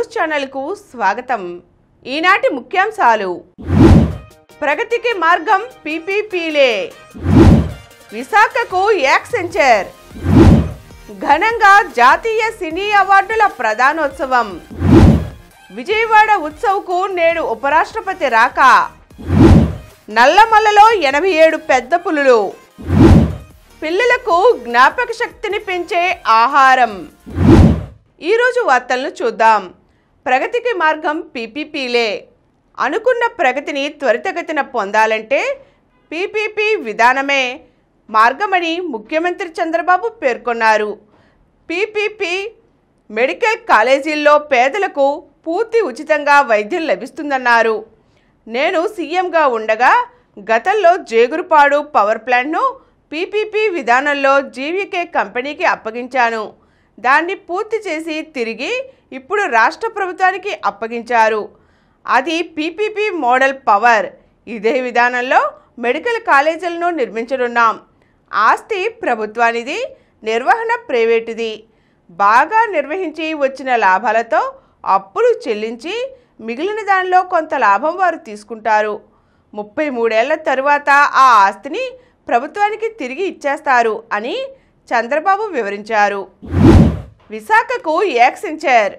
News ఛానల్కు స్వాగతం. ఈనాటి ముఖ్యాంశాలు: ప్రగతికి మార్గం పీపీపీలే, విశాఖకు యాక్సెంచర్, ఘనంగా జాతీయ సినీ అవార్డుల ప్రదానోత్సవం, విజయవాడ ఉత్సవ్కు నేడు ఉపరాష్ట్రపతి రాక, నల్లమల్లలో 87 పెద్ద పులులు, పిల్లలకు జ్ఞాపక శక్తిని పెంచే ఆహారం. ఈరోజు వార్తలను చూద్దాం. ప్రగతికి మార్గం పీపీపీలే. అనుకున్న ప్రగతిని త్వరితగతిన పొందాలంటే పీపీపీ విధానమే మార్గమని ముఖ్యమంత్రి చంద్రబాబు పేర్కొన్నారు. పీపీపీ మెడికల్ కాలేజీల్లో పేదలకు పూర్తి ఉచితంగా వైద్యం లభిస్తుందన్నారు. నేను సీఎంగా ఉండగా గతంలో జేగురుపాడు పవర్ ప్లాంట్ను పీపీపీ విధానంలో జీవీకే కంపెనీకి అప్పగించాను. దాన్ని పూర్తి చేసి తిరిగి ఇప్పుడు రాష్ట్ర ప్రభుత్వానికి అప్పగించారు. అది పీపీపీ మోడల్ పవర్. ఇదే విధానంలో మెడికల్ కాలేజీలను నిర్మించనున్నాం. ఆస్తి ప్రభుత్వానిది, నిర్వహణ ప్రైవేటుది. బాగా నిర్వహించి వచ్చిన లాభాలతో అప్పులు చెల్లించి మిగిలిన దానిలో కొంత లాభం వారు తీసుకుంటారు. 33 ఏళ్ల తరువాత ఆ ఆస్తిని ప్రభుత్వానికి తిరిగి ఇచ్చేస్తారు అని చంద్రబాబు వివరించారు. విశాఖకు యాక్సెంచర్.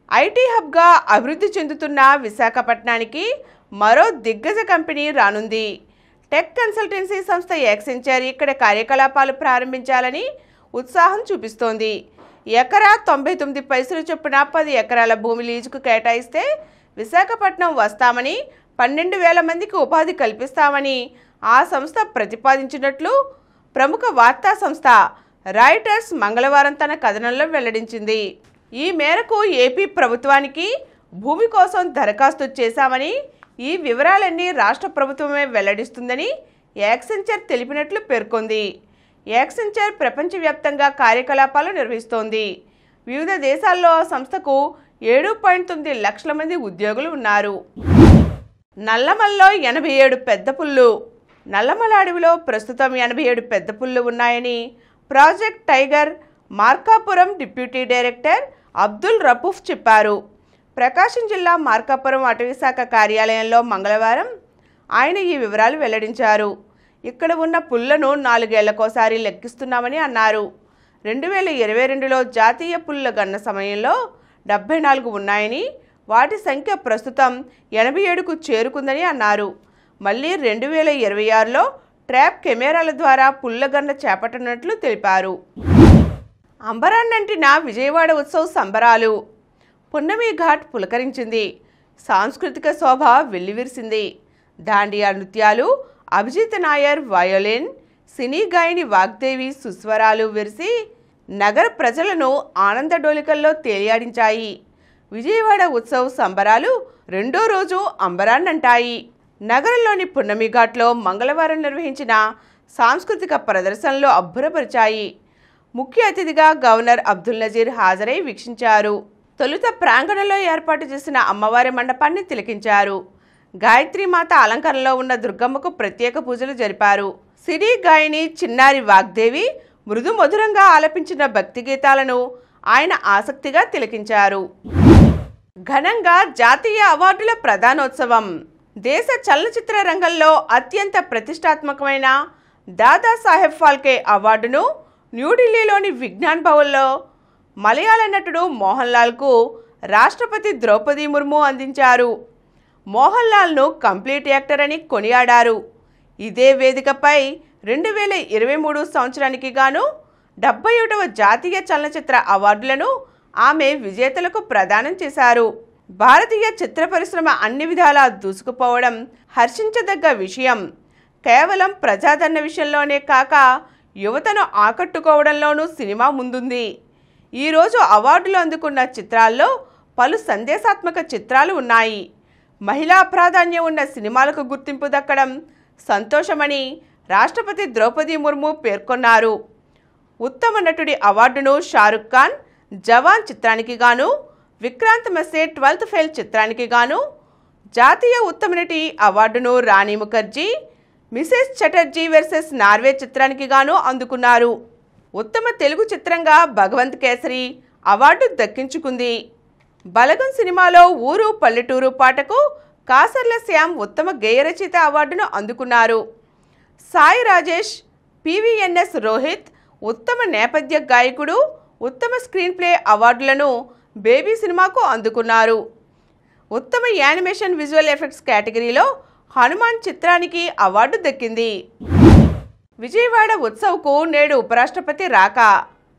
ఐటీ హబ్గా అభివృద్ధి చెందుతున్న విశాఖపట్నానికి మరో దిగ్గజ కంపెనీ రానుంది. టెక్ కన్సల్టెన్సీ సంస్థ యాక్సెంచర్ ఇక్కడ కార్యకలాపాలు ప్రారంభించాలని ఉత్సాహం చూపిస్తోంది. ఎకరా 99 పైసలు చొప్పున 10 ఎకరాల భూమి లీజుకు కేటాయిస్తే విశాఖపట్నం వస్తామని, 12,000 మందికి ఉపాధి కల్పిస్తామని ఆ సంస్థ ప్రతిపాదించినట్లు ప్రముఖ వార్తా సంస్థ రాయిటర్స్ మంగళవారం తన కథనంలో వెల్లడించింది. ఈ మేరకు ఏపీ ప్రభుత్వానికి భూమి కోసం దరఖాస్తు చేశామని, ఈ వివరాలన్నీ రాష్ట్ర ప్రభుత్వమే వెల్లడిస్తుందని యాక్సెంచర్ తెలిపినట్లు పేర్కొంది. యాక్సెంచర్ ప్రపంచవ్యాప్తంగా కార్యకలాపాలు నిర్వహిస్తోంది. వివిధ దేశాల్లో ఆ సంస్థకు 7.9 లక్షల మంది ఉద్యోగులు ఉన్నారు. నల్లమల్లో 87 పెద్ద పుల్లు. నల్లమల అడవిలో ప్రస్తుతం 87 పెద్ద పుల్లు ఉన్నాయని project tiger Markapuram deputy director Abdul Rafuf చెప్పారు. ప్రకాశం జిల్లా మార్కాపురం అటవీశాఖ కార్యాలయంలో మంగళవారం ఆయన ఈ వివరాలు వెల్లడించారు. ఇక్కడ ఉన్న పుల్లను 4 ఏళ్లకోసారి లెక్కిస్తున్నామని అన్నారు. 2022లో జాతీయ పుల్ల గణన సమయంలో 74 ఉన్నాయని, వాటి సంఖ్య ప్రస్తుతం 87కు చేరుకుందని అన్నారు. మళ్ళీ 2026లో ట్రాప్ కెమెరాల ద్వారా పుల్లగన్న చేపట్టనున్నట్లు తెలిపారు. అంబరాన్నంటిన విజయవాడ ఉత్సవ్ సంబరాలు. పున్నమి ఘాట్ పులకరించింది. సాంస్కృతిక శోభ వెల్లివిరిసింది. దాండియా నృత్యాలు, అభిజిత్ నాయర్ వయోలిన్, సినీ గాయని వాగ్దేవి సుస్వరాలు విరిసి నగర ప్రజలను ఆనందడోలికల్లో తేలియాడించాయి. విజయవాడ ఉత్సవ్ సంబరాలు రెండో రోజు అంబరాన్నంటాయి. నగరంలోని పున్నమి ఘాట్లో మంగళవారం నిర్వహించిన సాంస్కృతిక ప్రదర్శనలు అబ్బురపరిచాయి. ముఖ్య అతిథిగా గవర్నర్ అబ్దుల్ నజీర్ హాజరై వీక్షించారు. తొలుత ప్రాంగణంలో ఏర్పాటు చేసిన అమ్మవారి మండపాన్ని తిలకించారు. గాయత్రీమాత అలంకరణలో ఉన్న దుర్గమ్మకు ప్రత్యేక పూజలు జరిపారు. సినీ గాయని చిన్నారి వాగ్దేవి మృదు మధురంగా ఆలపించిన భక్తి గీతాలను ఆయన ఆసక్తిగా తిలకించారు. ఘనంగా జాతీయ అవార్డుల ప్రదానోత్సవం. దేశ చలనచిత్ర రంగంలో అత్యంత ప్రతిష్టాత్మకమైన దాదాసాహెబ్ ఫాల్కే అవార్డును న్యూఢిల్లీలోని విజ్ఞాన్ భవన్లో మలయాళ నటుడు మోహన్ లాల్కు రాష్ట్రపతి ద్రౌపది ముర్ము అందించారు. మోహన్ లాల్ను కంప్లీట్ యాక్టర్ అని కొనియాడారు. ఇదే వేదికపై 2023 సంవత్సరానికి గాను 71వ జాతీయ చలనచిత్ర అవార్డులను ఆమె విజేతలకు ప్రదానం చేశారు. భారతీయ చిత్ర పరిశ్రమ అన్ని విధాలా దూసుకుపోవడం హర్షించదగ్గ విషయం. కేవలం ప్రజాదరణ విషయంలోనే కాక యువతను ఆకట్టుకోవడంలోనూ సినిమా ముందుంది. ఈరోజు అవార్డులు అందుకున్న చిత్రాల్లో పలు సందేశాత్మక చిత్రాలు ఉన్నాయి. మహిళా ప్రాధాన్యం ఉన్న సినిమాలకు గుర్తింపు దక్కడం సంతోషమని రాష్ట్రపతి ద్రౌపది ముర్ము పేర్కొన్నారు. ఉత్తమ నటుడి అవార్డును షారుఖ్ ఖాన్ జవాన్ చిత్రానికి గాను, విక్రాంత్ మెస్సే 12th ఫెయిల్ చిత్రానికి గాను, జాతీయ ఉత్తమ నటి అవార్డును Rani Mukherjee Mrs Chatterjee versus Norway చిత్రానికి గాను అందుకున్నారు. ఉత్తమ తెలుగు చిత్రంగా భగవంత్ కేసరి అవార్డు దక్కించుకుంది. బలగం సినిమాలో ఊరు పల్లెటూరు పాటకు కాసర్ల శ్యామ్ ఉత్తమ గేయ రచయిత అవార్డును అందుకున్నారు. సాయి రాజేష్, పివిఎన్ఎస్ రోహిత్ ఉత్తమ నేపథ్య గాయకుడు, ఉత్తమ స్క్రీన్ ప్లే అవార్డులను బేబీ సినిమాకు అందుకున్నారు. ఉత్తమ యానిమేషన్ విజువల్ ఎఫెక్ట్స్ కేటగిరీలో హనుమాన్ చిత్రానికి అవార్డు దక్కింది. విజయవాడ ఉత్సవ్కు నేడు ఉపరాష్ట్రపతి రాక.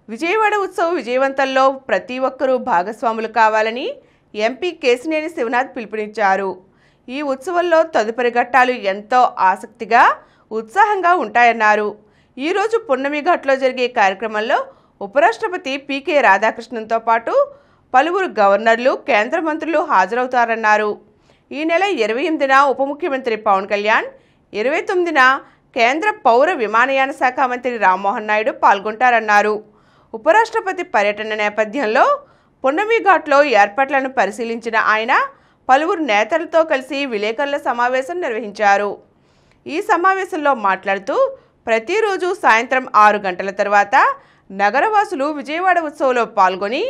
విజయవాడ ఉత్సవ్ విజయవంతంలో ప్రతి ఒక్కరూ భాగస్వాములు కావాలని ఎంపీ కేశినేని శివనాథ్ పిలుపునిచ్చారు. ఈ ఉత్సవంలో తదుపరి ఘట్టాలు ఎంతో ఆసక్తిగా, ఉత్సాహంగా ఉంటాయన్నారు. ఈరోజు పున్నమి ఘాట్లో జరిగే కార్యక్రమంలో ఉపరాష్ట్రపతి పికే రాధాకృష్ణన్తో పాటు పలువురు గవర్నర్లు, కేంద్ర మంత్రులు హాజరవుతారన్నారు. ఈ నెల 28న ఉప ముఖ్యమంత్రి పవన్ కళ్యాణ్, 29న కేంద్ర పౌర విమానయాన శాఖ మంత్రి రామ్మోహన్ నాయుడు పాల్గొంటారన్నారు. ఉపరాష్ట్రపతి పర్యటన నేపథ్యంలో పున్నమి ఘాట్లో ఏర్పాట్లను పరిశీలించిన ఆయన పలువురు నేతలతో కలిసి విలేకరుల సమావేశం నిర్వహించారు. ఈ సమావేశంలో మాట్లాడుతూ ప్రతిరోజు సాయంత్రం 6 గంటల తర్వాత నగరవాసులు విజయవాడ ఉత్సవంలో పాల్గొని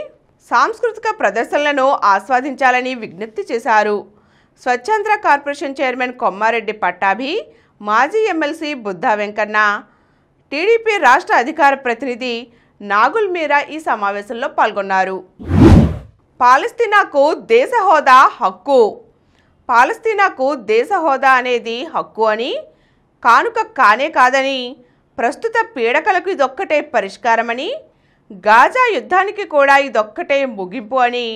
సాంస్కృతిక ప్రదర్శనలను ఆస్వాదించాలని విజ్ఞప్తి చేశారు. స్వచ్ఛాంధ్ర కార్పొరేషన్ చైర్మన్ కొమ్మారెడ్డి పట్టాభి, మాజీ ఎమ్మెల్సీ బుద్ధా వెంకన్న, టీడీపీ రాష్ట్ర అధికార ప్రతినిధి నాగుల్ మీరా ఈ సమావేశంలో పాల్గొన్నారు. పాలస్తీనాకు దేశ హోదా హక్కు. పాలస్తీనాకు దేశ హోదా అనేది హక్కు అని, కానుక కానే కాదని, ప్రస్తుత పీడకలకు ఇదొక్కటే పరిష్కారమని, గాజా యుద్ధానికి కూడా ఇదొక్కటే ముగింపు అని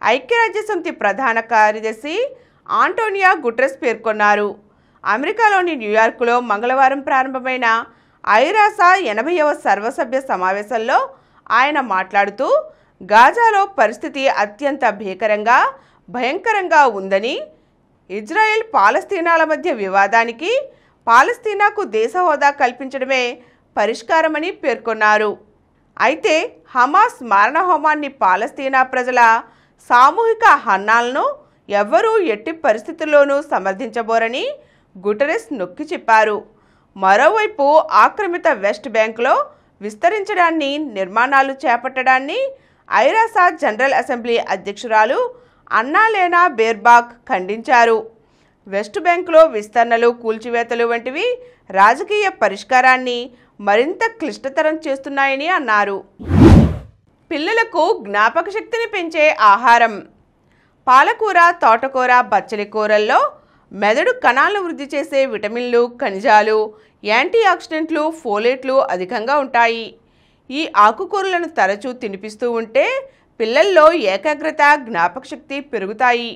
ఐక్యరాజ్యసమితి ప్రధాన కార్యదర్శి ఆంటోనియో గుటెరస్ పేర్కొన్నారు. అమెరికాలోని న్యూయార్క్లో మంగళవారం ప్రారంభమైన ఐరాస 80వ సర్వసభ్య సమావేశంలో ఆయన మాట్లాడుతూ గాజాలో పరిస్థితి అత్యంత భయంకరంగా ఉందని, ఇజ్రాయెల్ పాలస్తీనాల మధ్య వివాదానికి పాలస్తీనాకు దేశ హోదా కల్పించడమే పరిష్కారమని పేర్కొన్నారు. అయితే హమాస్ మారణహోమాన్ని, పాలస్తీనా ప్రజల సామూహిక హన్నాలను ఎవ్వరూ ఎట్టి పరిస్థితుల్లోనూ సమర్థించబోరని గుటెరస్ నొక్కి చెప్పారు. మరోవైపు ఆక్రమిత వెస్ట్ బ్యాంకులో విస్తరించడాన్ని, నిర్మాణాలు చేపట్టడాన్ని ఐరాస జనరల్ అసెంబ్లీ అధ్యక్షురాలు అన్నాలేనా బేర్బాక్ ఖండించారు. వెస్ట్ బ్యాంకులో విస్తరణలు, కూల్చివేతలు వంటివి రాజకీయ పరిష్కారాన్ని మరింత క్లిష్టతరం చేస్తున్నాయని అన్నారు. పిల్లలకు జ్ఞాపక శక్తిని పెంచే ఆహారం. పాలకూర, తోటకూర, బచ్చలి కూరల్లో మెదడు కణాలను వృద్ధి చేసే విటమిన్లు, ఖనిజాలు, యాంటీ ఆక్సిడెంట్లు, ఫోలేట్లు అధికంగా ఉంటాయి. ఈ ఆకుకూరలను తరచూ తినిపిస్తూ ఉంటే పిల్లల్లో ఏకాగ్రత, జ్ఞాపకశక్తి పెరుగుతాయి.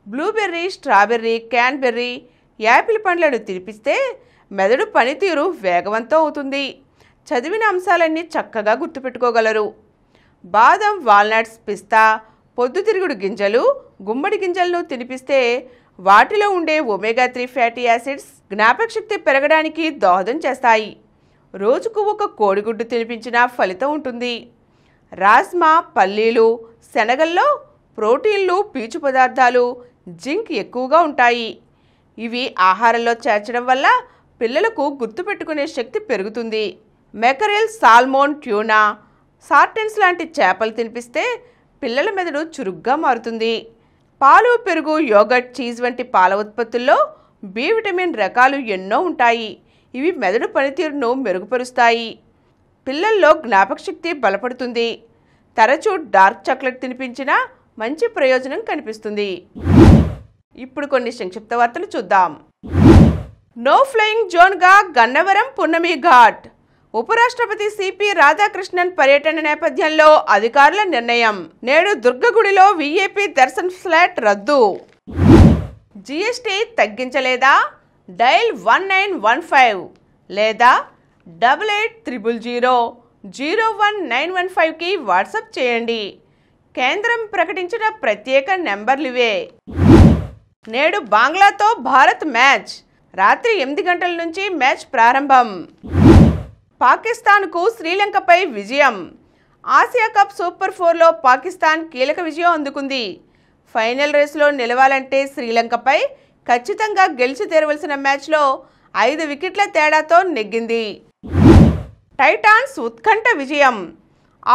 బ్లూబెర్రీ, స్ట్రాబెర్రీ, క్యాన్బెర్రీ, యాపిల్ పండ్లను తినిపిస్తే మెదడు పనితీరు వేగవంతం అవుతుంది. చదివిన అంశాలన్నీ చక్కగా గుర్తుపెట్టుకోగలరు. బాదం, వాల్నట్స్, పిస్తా, పొద్దుతిరుగుడు గింజలు, గుమ్మడి గింజలను తినిపిస్తే వాటిలో ఉండే ఒమేగా-3 ఫ్యాటీ యాసిడ్స్ జ్ఞాపకశక్తి పెరగడానికి దోహదం చేస్తాయి. రోజుకు ఒక కోడిగుడ్డు తినిపించినా ఫలితం ఉంటుంది. రాజ్మా, పల్లీలు, శనగల్లో ప్రోటీన్లు, పీచు పదార్థాలు, జింక్ ఎక్కువగా ఉంటాయి. ఇవి ఆహారంలో చేర్చడం వల్ల పిల్లలకు గుర్తుపెట్టుకునే శక్తి పెరుగుతుంది. మెకరెల్, సాల్మోన్, ట్యూనా, సార్టెన్స్ లాంటి చేపలు తినిపిస్తే పిల్లల మెదడు చురుగ్గా మారుతుంది. పాలు, పెరుగు, యోగర్ట్, చీజ్ వంటి పాల ఉత్పత్తుల్లో బి విటమిన్ రకాలు ఎన్నో ఉంటాయి. ఇవి మెదడు పనితీరును మెరుగుపరుస్తాయి. పిల్లల్లో జ్ఞాపకశక్తి బలపడుతుంది. తరచూ డార్క్ చాక్లెట్ తినిపించినా మంచి ప్రయోజనం కనిపిస్తుంది. ఇప్పుడు కొన్ని సంక్షిప్త వార్తలు చూద్దాం. నో ఫ్లయింగ్ జోన్గా గన్నవరం పున్నమి ఘాట్. ఉపరాష్ట్రపతి సిపి రాధాకృష్ణన్ పర్యటన నేపథ్యంలో అధికారుల నిర్ణయం. నేడు దుర్గగుడిలో విఐపి దర్శన్ ఫ్లాట్ రద్దు. జీఎస్టీ తగ్గించలేదా? డైల్ 1915 లేదా 8800019115కి వాట్సాప్ చేయండి. కేంద్రం ప్రకటించిన ప్రత్యేక నెంబర్లివే. నేడు బంగ్లాతో భారత్ మ్యాచ్. రాత్రి 8 గంటల నుంచి మ్యాచ్ ప్రారంభం. పాకిస్తాన్కు శ్రీలంకపై విజయం. ఆసియా కప్ సూపర్ 4లో పాకిస్తాన్ కీలక విజయం అందుకుంది. ఫైనల్ రేసులో నిలవాలంటే శ్రీలంకపై ఖచ్చితంగా గెలిచి తీరవలసిన మ్యాచ్లో 5 వికెట్ల తేడాతో నెగ్గింది. టైటాన్స్ ఉత్కంఠ విజయం.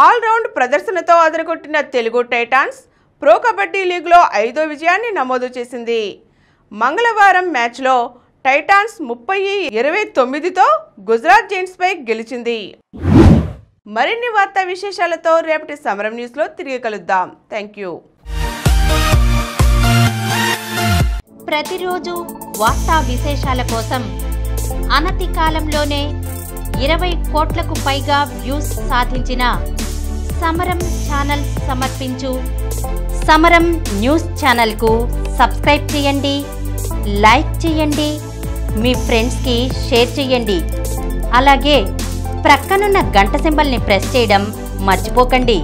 ఆల్రౌండ్ ప్రదర్శనతో అదరగొట్టిన తెలుగు టైటాన్స్ ప్రో కబడ్డీ లీగ్లో 5వ విజయాన్ని నమోదు చేసింది. మంగళవారం మ్యాచ్లో టైటాన్స్ 30-29తో గుజరాత్ జైంట్స్పై గెలిచింది. మరిన్ని వార్తా విశేషాలతో రేపటి సమరం న్యూస్లో తిరిగి కలుద్దాం. Thank you. ప్రతిరోజు వార్తా విశేషాల కోసం అనతి కాలంలోనే 20 కోట్లకు పైగా వ్యూస్ సాధించిన సమరం ఛానల్ సమర్పించు సమరం న్యూస్ ఛానల్కు సబ్స్క్రైబ్ చేయండి, లైక్ చేయండి, మీ ఫ్రెండ్స్కి షేర్ చేయండి. అలాగే ప్రక్కనున్న గంట సింబల్ని ప్రెస్ చేయడం మర్చిపోకండి.